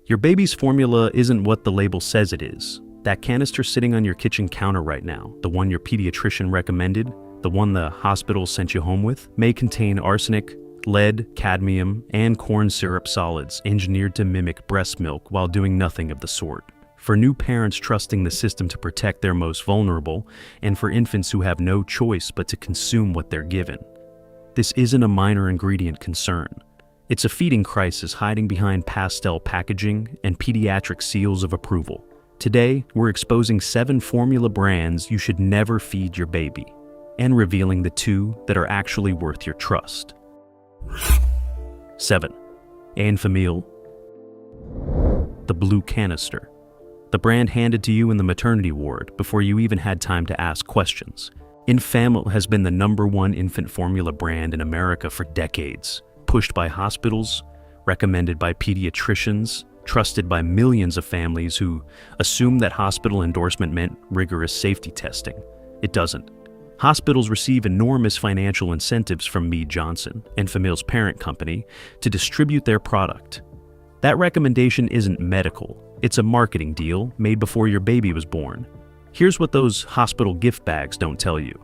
Your baby's formula isn't what the label says it is. That canister sitting on your kitchen counter right now, the one your pediatrician recommended, the one the hospital sent you home with, may contain arsenic, lead, cadmium, and corn syrup solids engineered to mimic breast milk while doing nothing of the sort. For new parents trusting the system to protect their most vulnerable, and for infants who have no choice but to consume what they're given. This isn't a minor ingredient concern. It's a feeding crisis hiding behind pastel packaging and pediatric seals of approval. Today, we're exposing 7 formula brands you should never feed your baby, and revealing the 2 that are actually worth your trust. 7. Enfamil. The blue canister. The brand handed to you in the maternity ward before you even had time to ask questions. Enfamil has been the #1 infant formula brand in America for decades, pushed by hospitals, recommended by pediatricians, trusted by millions of families who assumed that hospital endorsement meant rigorous safety testing. It doesn't. Hospitals receive enormous financial incentives from Mead Johnson, Enfamil's parent company, to distribute their product. That recommendation isn't medical. It's a marketing deal made before your baby was born. Here's what those hospital gift bags don't tell you.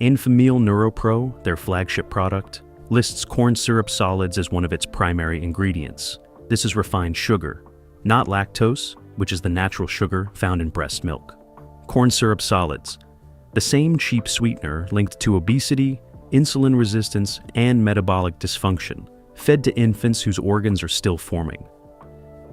Enfamil NeuroPro, their flagship product, lists corn syrup solids as one of its primary ingredients. This is refined sugar, not lactose, which is the natural sugar found in breast milk. Corn syrup solids, the same cheap sweetener linked to obesity, insulin resistance, and metabolic dysfunction, fed to infants whose organs are still forming.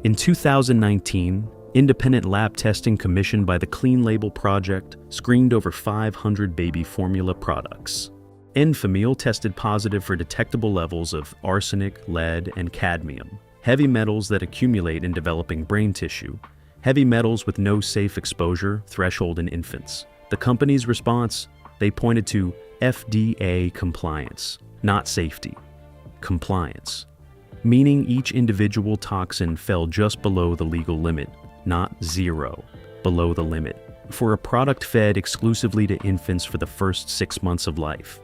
In 2019, independent lab testing commissioned by the Clean Label Project screened over 500 baby formula products. Enfamil tested positive for detectable levels of arsenic, lead, and cadmium, heavy metals that accumulate in developing brain tissue, heavy metals with no safe exposure threshold in infants. The company's response, they pointed to FDA compliance, not safety. Compliance. Meaning each individual toxin fell just below the legal limit, not zero, below the limit, for a product fed exclusively to infants for the first 6 months of life.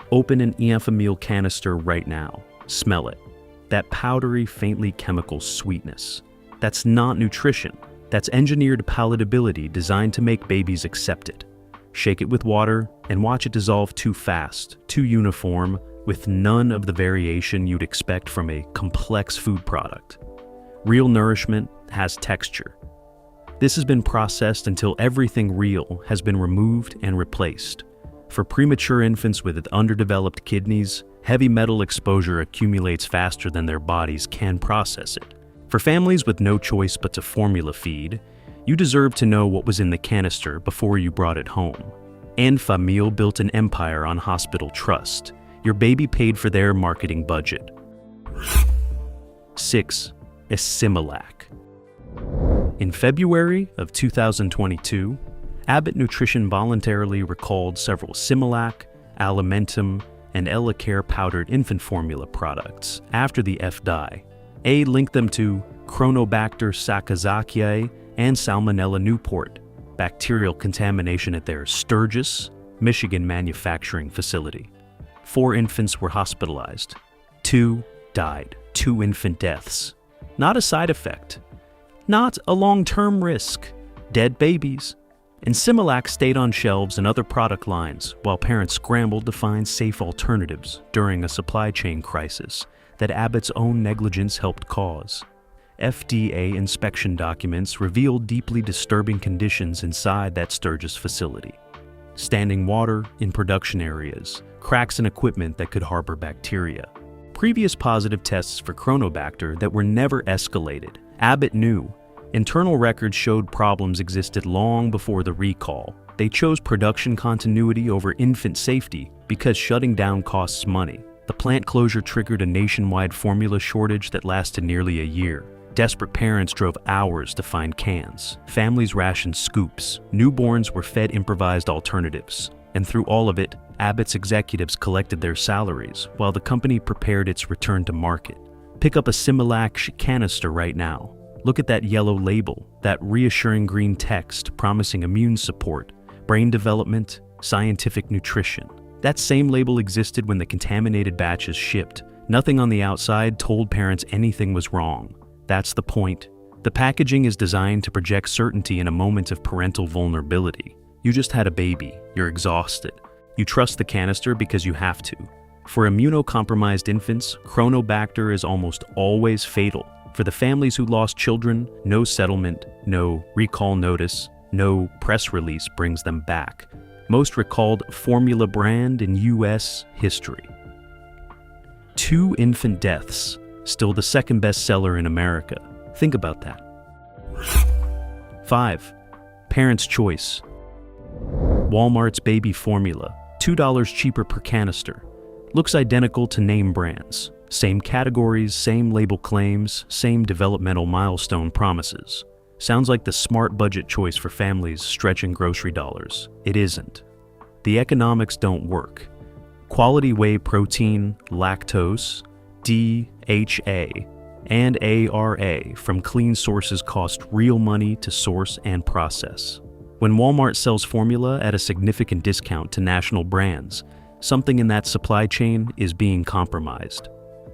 Open an Enfamil canister right now. Smell it. That powdery, faintly chemical sweetness. That's not nutrition. That's engineered palatability designed to make babies accept it. Shake it with water and watch it dissolve too fast, too uniform, with none of the variation you'd expect from a complex food product. Real nourishment has texture. This has been processed until everything real has been removed and replaced. For premature infants with underdeveloped kidneys, heavy metal exposure accumulates faster than their bodies can process it. For families with no choice but to formula feed, you deserve to know what was in the canister before you brought it home. Enfamil built an empire on hospital trust. Your baby paid for their marketing budget. 6. Similac. In February of 2022, Abbott Nutrition voluntarily recalled several Similac, Alimentum, and Elecare powdered infant formula products after the FDI. A linked them to Chronobacter sakazakiae and Salmonella Newport, bacterial contamination at their Sturgis, Michigan manufacturing facility. 4 infants were hospitalized. 2 died. 2 infant deaths. Not a side effect. Not a long-term risk. Dead babies. And Similac stayed on shelves and other product lines while parents scrambled to find safe alternatives during a supply chain crisis that Abbott's own negligence helped cause. FDA inspection documents revealed deeply disturbing conditions inside that Sturgis facility. Standing water in production areas, cracks in equipment that could harbor bacteria. Previous positive tests for Chronobacter that were never escalated. Abbott knew. Internal records showed problems existed long before the recall. They chose production continuity over infant safety because shutting down costs money. The plant closure triggered a nationwide formula shortage that lasted nearly a year. Desperate parents drove hours to find cans. Families rationed scoops. Newborns were fed improvised alternatives. And through all of it, Abbott's executives collected their salaries while the company prepared its return to market. Pick up a Similac canister right now. Look at that yellow label, that reassuring green text promising immune support, brain development, scientific nutrition. That same label existed when the contaminated batches shipped. Nothing on the outside told parents anything was wrong. That's the point. The packaging is designed to project certainty in a moment of parental vulnerability. You just had a baby, you're exhausted. You trust the canister because you have to. For immunocompromised infants, Chronobacter is almost always fatal. For the families who lost children, no settlement, no recall notice, no press release brings them back. Most recalled formula brand in US history. 2 infant deaths, still the second best seller in America. Think about that. 5. Parents' Choice. Walmart's baby formula, $2 cheaper per canister. Looks identical to name brands. Same categories, same label claims, same developmental milestone promises. Sounds like the smart budget choice for families stretching grocery dollars. It isn't. The economics don't work. Quality whey protein, lactose, DHA, and ARA from clean sources cost real money to source and process. When Walmart sells formula at a significant discount to national brands, something in that supply chain is being compromised.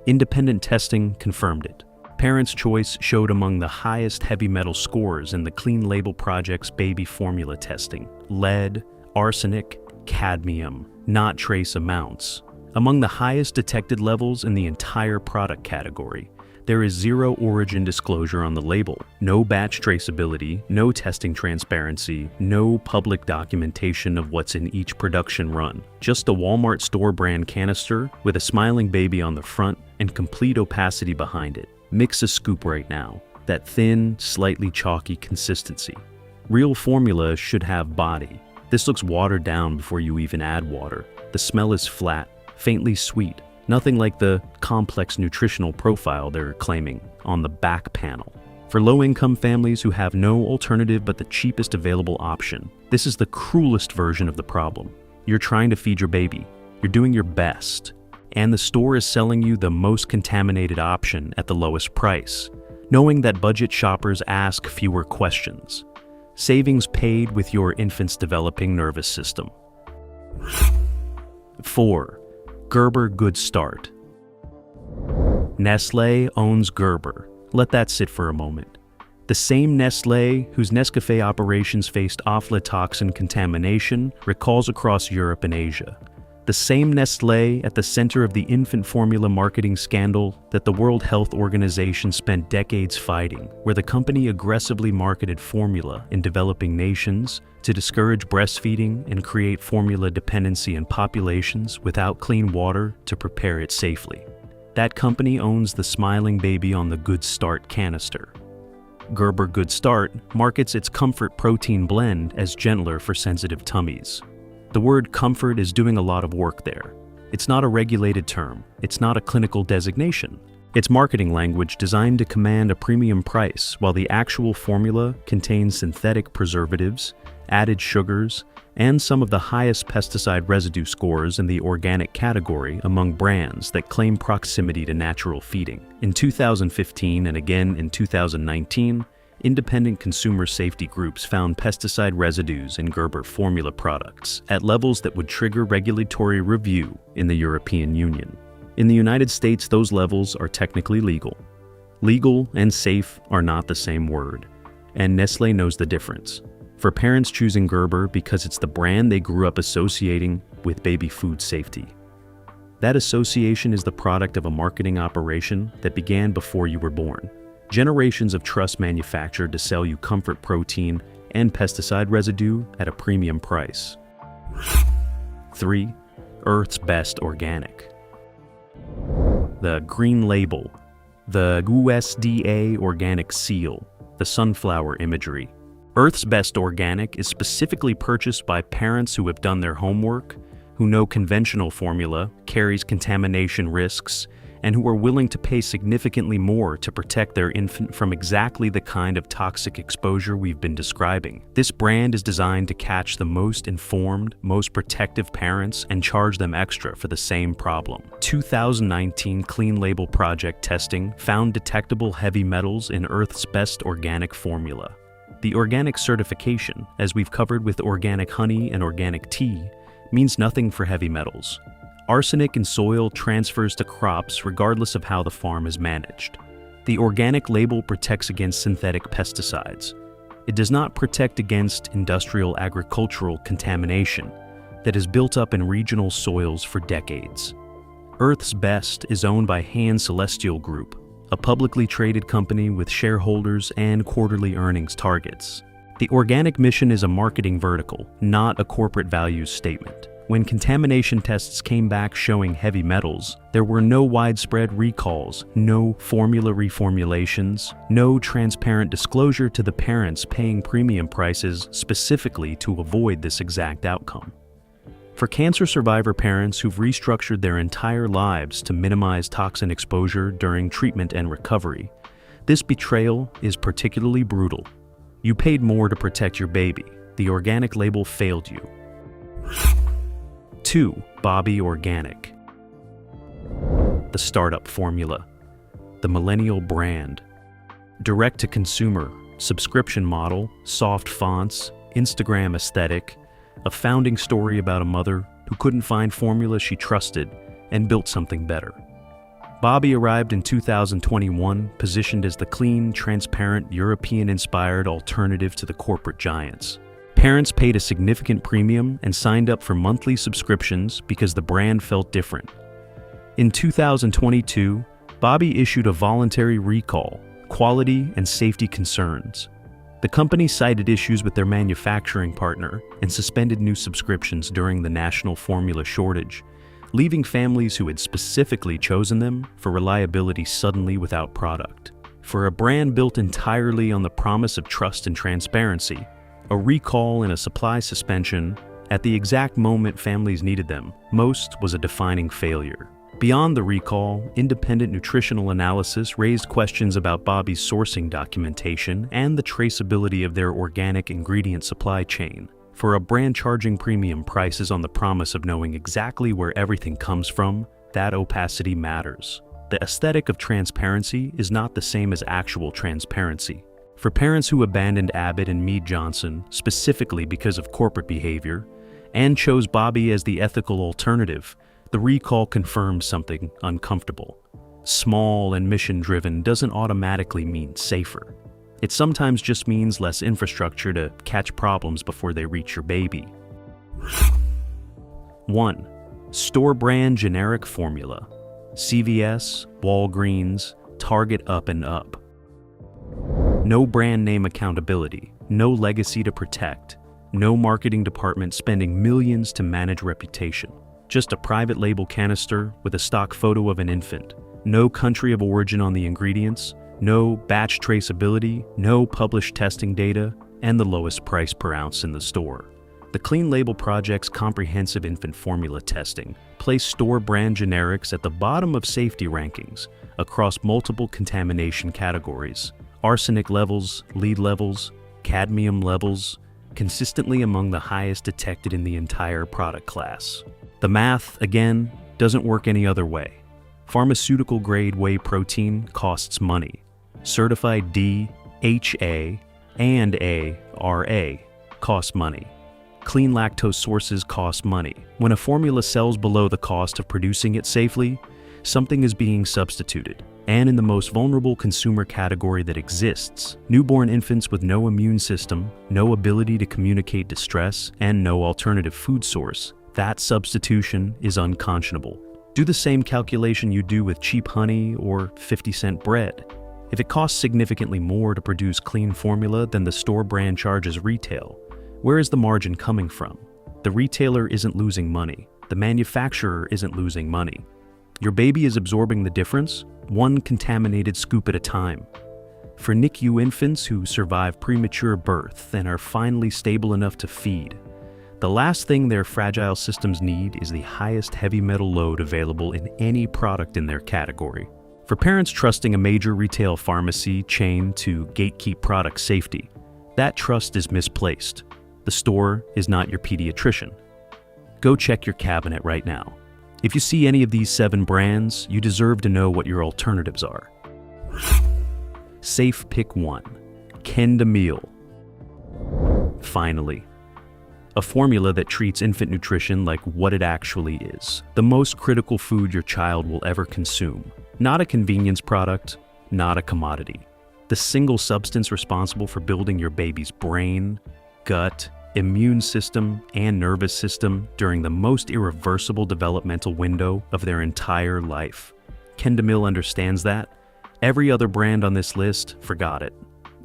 Independent testing confirmed it. Parents' Choice showed among the highest heavy metal scores in the Clean Label Project's baby formula testing: lead, arsenic, cadmium, not trace amounts. Among the highest detected levels in the entire product category. There is zero origin disclosure on the label, no batch traceability, no testing transparency, no public documentation of what's in each production run. Just a Walmart store brand canister with a smiling baby on the front and complete opacity behind it. Mix a scoop right now. That thin, slightly chalky consistency. Real formula should have body. This looks watered down before you even add water. The smell is flat, faintly sweet. Nothing like the complex nutritional profile they're claiming on the back panel. For low-income families who have no alternative but the cheapest available option, this is the cruelest version of the problem. You're trying to feed your baby. You're doing your best. And the store is selling you the most contaminated option at the lowest price, knowing that budget shoppers ask fewer questions. Savings paid with your infant's developing nervous system. 4. Gerber Good Start. Nestlé owns Gerber. Let that sit for a moment. The same Nestlé whose Nescafé operations faced aflatoxin contamination recalls across Europe and Asia. The same Nestlé at the center of the infant formula marketing scandal that the World Health Organization spent decades fighting, where the company aggressively marketed formula in developing nations to discourage breastfeeding and create formula dependency in populations without clean water to prepare it safely. That company owns the smiling baby on the Good Start canister. Gerber Good Start markets its comfort protein blend as gentler for sensitive tummies. The word comfort is doing a lot of work there. It's not a regulated term. It's not a clinical designation. It's marketing language designed to command a premium price, while the actual formula contains synthetic preservatives, added sugars, and some of the highest pesticide residue scores in the organic category among brands that claim proximity to natural feeding. In 2015 and again in 2019, independent consumer safety groups found pesticide residues in Gerber formula products at levels that would trigger regulatory review in the European Union. In the United States, those levels are technically legal. Legal and safe are not the same word, and Nestlé knows the difference. For parents choosing Gerber because it's the brand they grew up associating with baby food safety. That association is the product of a marketing operation that began before you were born. Generations of trust manufactured to sell you comfort protein and pesticide residue at a premium price. 3. Earth's Best Organic. The Green Label, the USDA Organic Seal, the sunflower imagery. Earth's Best Organic is specifically purchased by parents who have done their homework, who know conventional formula carries contamination risks, and who are willing to pay significantly more to protect their infant from exactly the kind of toxic exposure we've been describing. This brand is designed to catch the most informed, most protective parents and charge them extra for the same problem. 2019 Clean Label Project testing found detectable heavy metals in Earth's Best Organic formula. The organic certification, as we've covered with organic honey and organic tea, means nothing for heavy metals. Arsenic in soil transfers to crops regardless of how the farm is managed. The organic label protects against synthetic pesticides. It does not protect against industrial agricultural contamination that has built up in regional soils for decades. Earth's Best is owned by Han Celestial Group, a publicly traded company with shareholders and quarterly earnings targets. The organic mission is a marketing vertical, not a corporate values statement. When contamination tests came back showing heavy metals, there were no widespread recalls, no formula reformulations, no transparent disclosure to the parents paying premium prices specifically to avoid this exact outcome. For cancer survivor parents who've restructured their entire lives to minimize toxin exposure during treatment and recovery, this betrayal is particularly brutal. You paid more to protect your baby. The organic label failed you. 2. Bobby Organic. The startup formula. The millennial brand. Direct-to-consumer, subscription model, soft fonts, Instagram aesthetic, a founding story about a mother who couldn't find formula she trusted and built something better. Bobby arrived in 2021, positioned as the clean, transparent, European-inspired alternative to the corporate giants. Parents paid a significant premium and signed up for monthly subscriptions because the brand felt different. In 2022, Bobby issued a voluntary recall, quality and safety concerns. The company cited issues with their manufacturing partner and suspended new subscriptions during the national formula shortage, leaving families who had specifically chosen them for reliability suddenly without product. For a brand built entirely on the promise of trust and transparency, a recall and a supply suspension at the exact moment families needed them most was a defining failure. Beyond the recall, independent nutritional analysis raised questions about Bobby's sourcing documentation and the traceability of their organic ingredient supply chain. For a brand charging premium prices on the promise of knowing exactly where everything comes from, that opacity matters. The aesthetic of transparency is not the same as actual transparency. For parents who abandoned Abbott and Mead Johnson specifically because of corporate behavior and chose Bobby as the ethical alternative, the recall confirms something uncomfortable. Small and mission-driven doesn't automatically mean safer. It sometimes just means less infrastructure to catch problems before they reach your baby. 1. Store brand generic formula. CVS, Walgreens, Target up and up. No brand name accountability, no legacy to protect, no marketing department spending millions to manage reputation. Just a private label canister with a stock photo of an infant. No country of origin on the ingredients, no batch traceability, no published testing data, and the lowest price per ounce in the store. The Clean Label Project's comprehensive infant formula testing placed store brand generics at the bottom of safety rankings across multiple contamination categories. Arsenic levels, lead levels, cadmium levels, consistently among the highest detected in the entire product class. The math, again, doesn't work any other way. Pharmaceutical-grade whey protein costs money. Certified D, HA, and A, RA cost money. Clean lactose sources cost money. When a formula sells below the cost of producing it safely, something is being substituted. And in the most vulnerable consumer category that exists, newborn infants with no immune system, no ability to communicate distress, and no alternative food source, that substitution is unconscionable. Do the same calculation you do with cheap honey or 50-cent bread. If it costs significantly more to produce clean formula than the store brand charges retail, where is the margin coming from? The retailer isn't losing money. The manufacturer isn't losing money. Your baby is absorbing the difference, one contaminated scoop at a time. For NICU infants who survive premature birth and are finally stable enough to feed, the last thing their fragile systems need is the highest heavy metal load available in any product in their category. For parents trusting a major retail pharmacy chain to gatekeep product safety, that trust is misplaced. The store is not your pediatrician. Go check your cabinet right now. If you see any of these 7 brands, you deserve to know what your alternatives are. Safe pick 1. Kendamil. Finally, a formula that treats infant nutrition like what it actually is. The most critical food your child will ever consume. Not a convenience product, not a commodity. The single substance responsible for building your baby's brain, gut, immune system, and nervous system during the most irreversible developmental window of their entire life. Kendamil understands that. Every other brand on this list forgot it,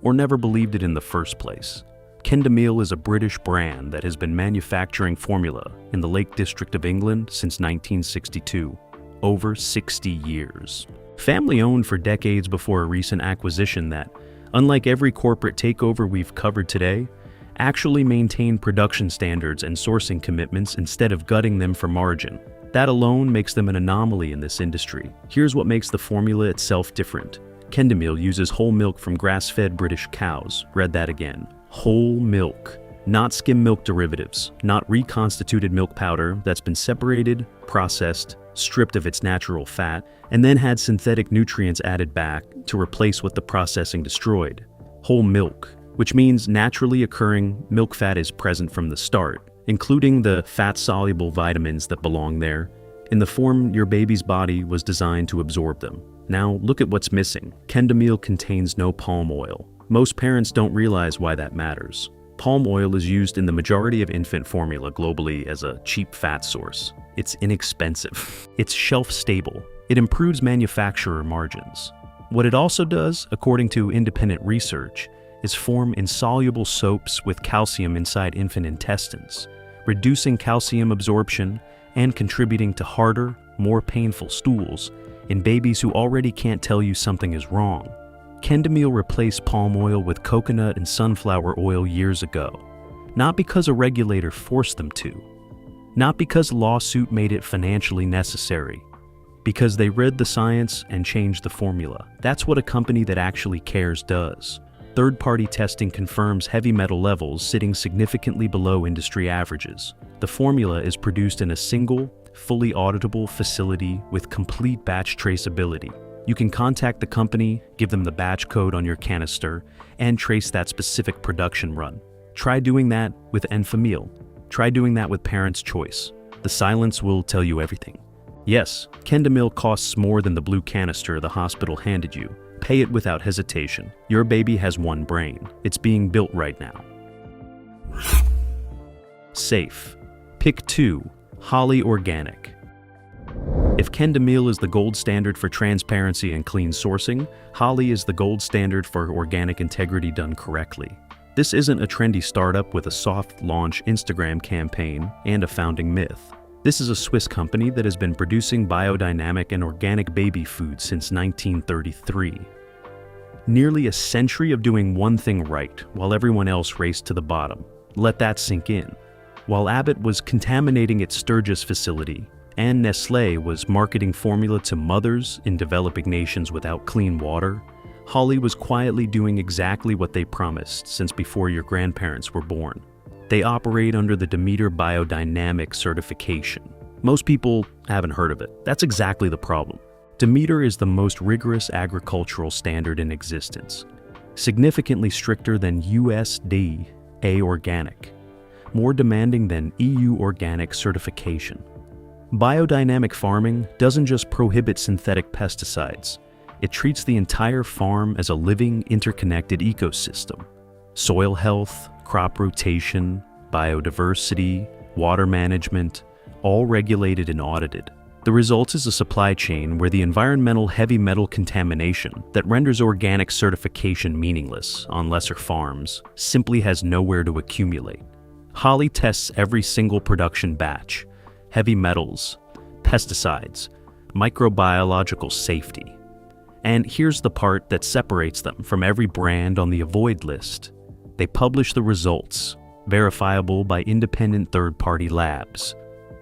or never believed it in the first place. Kendamil is a British brand that has been manufacturing formula in the Lake District of England since 1962, over 60 years. Family-owned for decades before a recent acquisition that, unlike every corporate takeover we've covered today, actually maintained production standards and sourcing commitments instead of gutting them for margin. That alone makes them an anomaly in this industry. Here's what makes the formula itself different. Kendamil uses whole milk from grass-fed British cows. Read that again. Whole milk. Not skim milk derivatives, not reconstituted milk powder that's been separated, processed, stripped of its natural fat, and then had synthetic nutrients added back to replace what the processing destroyed. Whole milk, which means naturally occurring milk fat is present from the start, including the fat-soluble vitamins that belong there, in the form your baby's body was designed to absorb them. Now, look at what's missing. Kendamil contains no palm oil. Most parents don't realize why that matters. Palm oil is used in the majority of infant formula globally as a cheap fat source. It's inexpensive. It's shelf-stable. It improves manufacturer margins. What it also does, according to independent research, is form insoluble soaps with calcium inside infant intestines, reducing calcium absorption and contributing to harder, more painful stools in babies who already can't tell you something is wrong. Kendamil replaced palm oil with coconut and sunflower oil years ago, not because a regulator forced them to, not because a lawsuit made it financially necessary, because they read the science and changed the formula. That's what a company that actually cares does. Third-party testing confirms heavy metal levels sitting significantly below industry averages. The formula is produced in a single, fully auditable facility with complete batch traceability. You can contact the company, give them the batch code on your canister, and trace that specific production run. Try doing that with Enfamil. Try doing that with Parents' Choice. The silence will tell you everything. Yes, Kendamil costs more than the blue canister the hospital handed you. Pay it without hesitation. Your baby has one brain. It's being built right now. Safe. Pick 2. Holly Organic. If Kendamil is the gold standard for transparency and clean sourcing, Holly is the gold standard for organic integrity done correctly. This isn't a trendy startup with a soft launch Instagram campaign and a founding myth. This is a Swiss company that has been producing biodynamic and organic baby food since 1933. Nearly a century of doing one thing right while everyone else raced to the bottom. Let that sink in. While Abbott was contaminating its Sturgis facility, and Nestlé was marketing formula to mothers in developing nations without clean water, Holly was quietly doing exactly what they promised since before your grandparents were born. They operate under the Demeter Biodynamic certification. Most people haven't heard of it. That's exactly the problem. Demeter is the most rigorous agricultural standard in existence, significantly stricter than USDA Organic, more demanding than EU Organic certification. Biodynamic farming doesn't just prohibit synthetic pesticides, it treats the entire farm as a living, interconnected ecosystem. Soil health, crop rotation, biodiversity, water management, all regulated and audited. The result is a supply chain where the environmental heavy metal contamination that renders organic certification meaningless on lesser farms simply has nowhere to accumulate. Holly tests every single production batch, heavy metals, pesticides, microbiological safety. And here's the part that separates them from every brand on the avoid list. They publish the results, verifiable by independent third-party labs.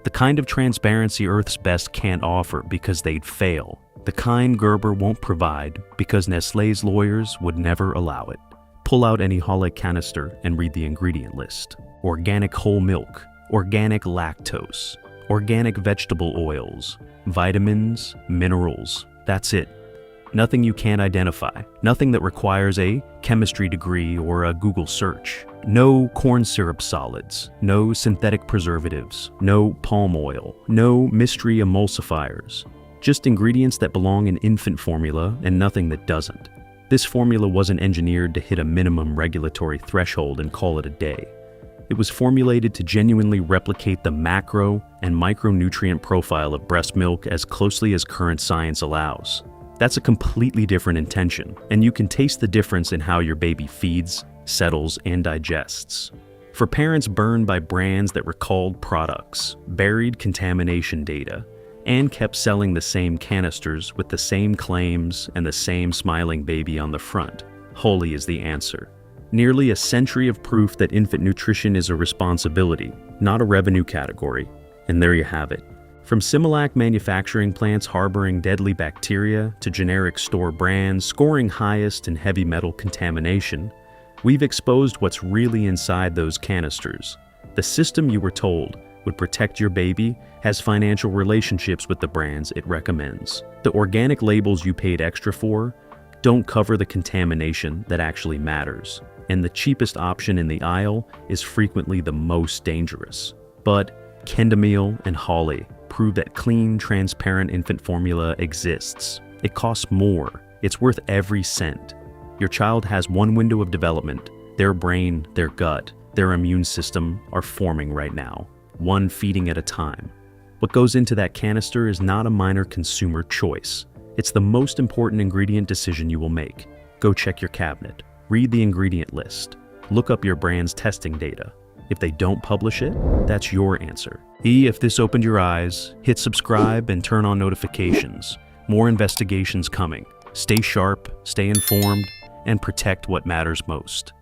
The kind of transparency Earth's Best can't offer because they'd fail. The kind Gerber won't provide because Nestlé's lawyers would never allow it. Pull out any Holly canister and read the ingredient list. Organic whole milk, organic lactose, organic vegetable oils, vitamins, minerals. That's it. Nothing you can't identify. Nothing that requires a chemistry degree or a Google search. No corn syrup solids, no synthetic preservatives, no palm oil, no mystery emulsifiers. Just ingredients that belong in infant formula and nothing that doesn't. This formula wasn't engineered to hit a minimum regulatory threshold and call it a day. It was formulated to genuinely replicate the macro and micronutrient profile of breast milk as closely as current science allows. That's a completely different intention, and you can taste the difference in how your baby feeds, settles, and digests. For parents burned by brands that recalled products, buried contamination data, and kept selling the same canisters with the same claims and the same smiling baby on the front, Wholly is the answer. Nearly a century of proof that infant nutrition is a responsibility, not a revenue category. And there you have it. From Similac manufacturing plants harboring deadly bacteria to generic store brands scoring highest in heavy metal contamination, we've exposed what's really inside those canisters. The system you were told would protect your baby has financial relationships with the brands it recommends. The organic labels you paid extra for don't cover the contamination that actually matters. And the cheapest option in the aisle is frequently the most dangerous. But Kendamil and Holly prove that clean, transparent infant formula exists. It costs more. It's worth every cent. Your child has one window of development. Their brain, their gut, their immune system are forming right now, one feeding at a time. What goes into that canister is not a minor consumer choice. It's the most important ingredient decision you will make. Go check your cabinet. Read the ingredient list. Look up your brand's testing data. If they don't publish it, that's your answer. If this opened your eyes, hit subscribe and turn on notifications. More investigations coming. Stay sharp, stay informed, and protect what matters most.